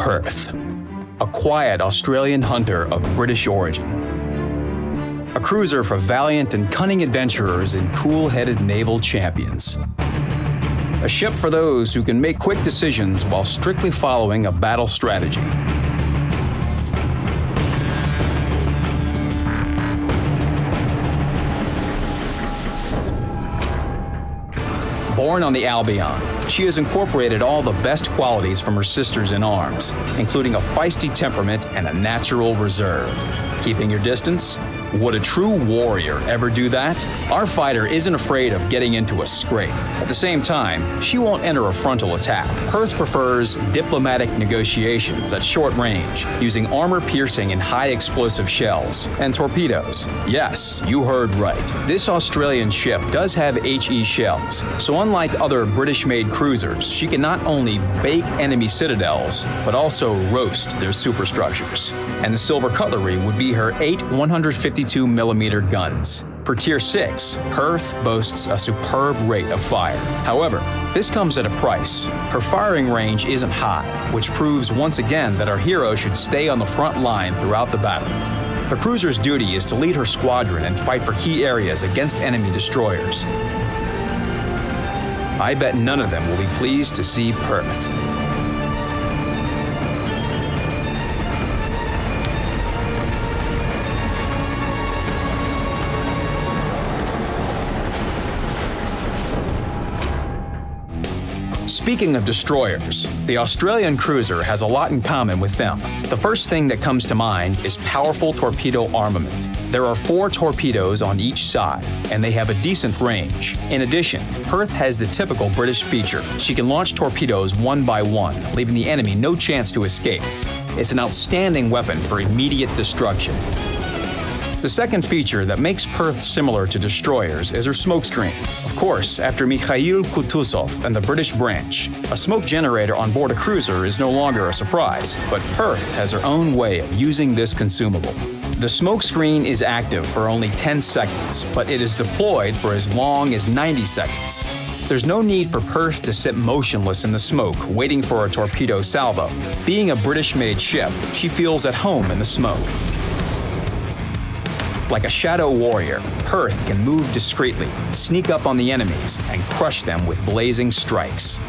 Perth, a quiet Australian hunter of British origin. A cruiser for valiant and cunning adventurers and cool-headed naval champions. A ship for those who can make quick decisions while strictly following a battle strategy. Born on the Albion, she has incorporated all the best qualities from her sisters in arms, including a feisty temperament and a natural reserve. Keeping your distance? Would a true warrior ever do that? Our fighter isn't afraid of getting into a scrape. At the same time, she won't enter a frontal attack. Perth prefers diplomatic negotiations at short range, using armor-piercing and high-explosive shells and torpedoes. Yes, you heard right. This Australian ship does have HE shells, so unlike other British-made cruisers, she can not only bake enemy citadels, but also roast their superstructures. And the silver cutlery would be her 8 152mm guns. For Tier 6, Perth boasts a superb rate of fire. However, this comes at a price. Her firing range isn't high, which proves once again that our hero should stay on the front line throughout the battle. The cruiser's duty is to lead her squadron and fight for key areas against enemy destroyers. I bet none of them will be pleased to see Perth. Speaking of destroyers, the Australian cruiser has a lot in common with them. The first thing that comes to mind is powerful torpedo armament. There are 4 torpedoes on each side, and they have a decent range. In addition, Perth has the typical British feature. She can launch torpedoes one by one, leaving the enemy no chance to escape. It's an outstanding weapon for immediate destruction. The second feature that makes Perth similar to destroyers is her smokescreen. Of course, after Mikhail Kutuzov and the British branch, a smoke generator on board a cruiser is no longer a surprise, but Perth has her own way of using this consumable. The smokescreen is active for only 10 seconds, but it is deployed for as long as 90 seconds. There's no need for Perth to sit motionless in the smoke, waiting for a torpedo salvo. Being a British-made ship, she feels at home in the smoke. Like a shadow warrior, Perth can move discreetly, sneak up on the enemies, and crush them with blazing strikes.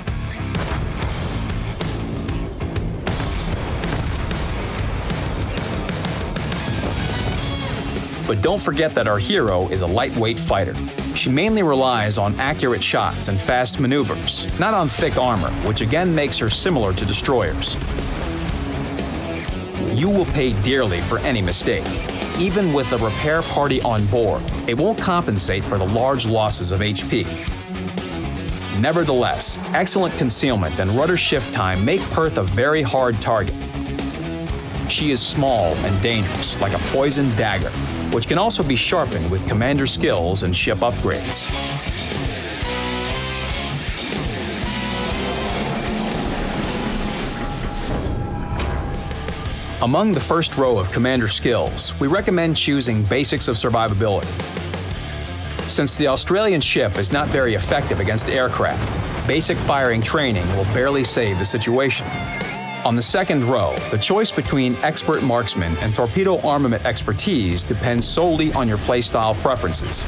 But don't forget that our hero is a lightweight fighter. She mainly relies on accurate shots and fast maneuvers, not on thick armor, which again makes her similar to destroyers. You will pay dearly for any mistake. Even with a repair party on board, it won't compensate for the large losses of HP. Nevertheless, excellent concealment and rudder shift time make Perth a very hard target. She is small and dangerous, like a poisoned dagger, which can also be sharpened with commander skills and ship upgrades. Among the first row of commander skills, we recommend choosing Basics of Survivability. Since the Australian ship is not very effective against aircraft, basic firing training will barely save the situation. On the second row, the choice between Expert Marksman and Torpedo Armament Expertise depends solely on your playstyle preferences.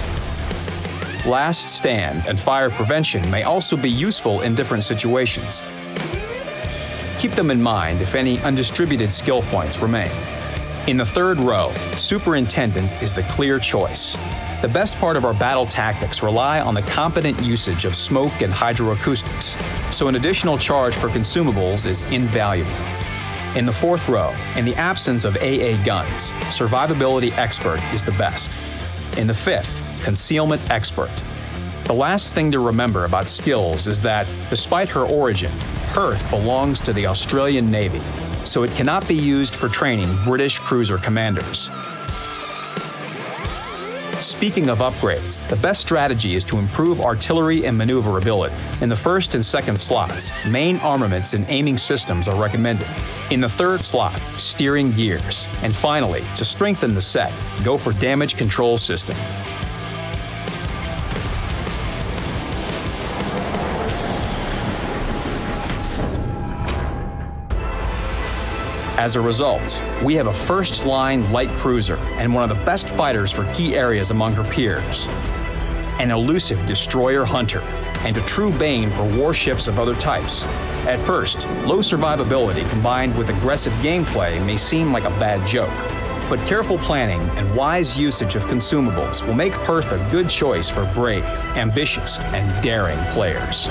Last Stand and Fire Prevention may also be useful in different situations. Keep them in mind if any undistributed skill points remain. In the third row, Superintendent is the clear choice. The best part of our battle tactics rely on the competent usage of smoke and hydroacoustics, so an additional charge for consumables is invaluable. In the fourth row, in the absence of AA guns, Survivability Expert is the best. In the fifth, Concealment Expert. The last thing to remember about skills is that, despite her origin, Perth belongs to the Australian Navy, so it cannot be used for training British cruiser commanders. Speaking of upgrades, the best strategy is to improve artillery and maneuverability. In the first and second slots, main armaments and aiming systems are recommended. In the third slot, steering gears. And finally, to strengthen the set, go for damage control system. As a result, we have a first-line light cruiser and one of the best fighters for key areas among her peers, an elusive destroyer hunter, and a true bane for warships of other types. At first, low survivability combined with aggressive gameplay may seem like a bad joke, but careful planning and wise usage of consumables will make Perth a good choice for brave, ambitious, and daring players.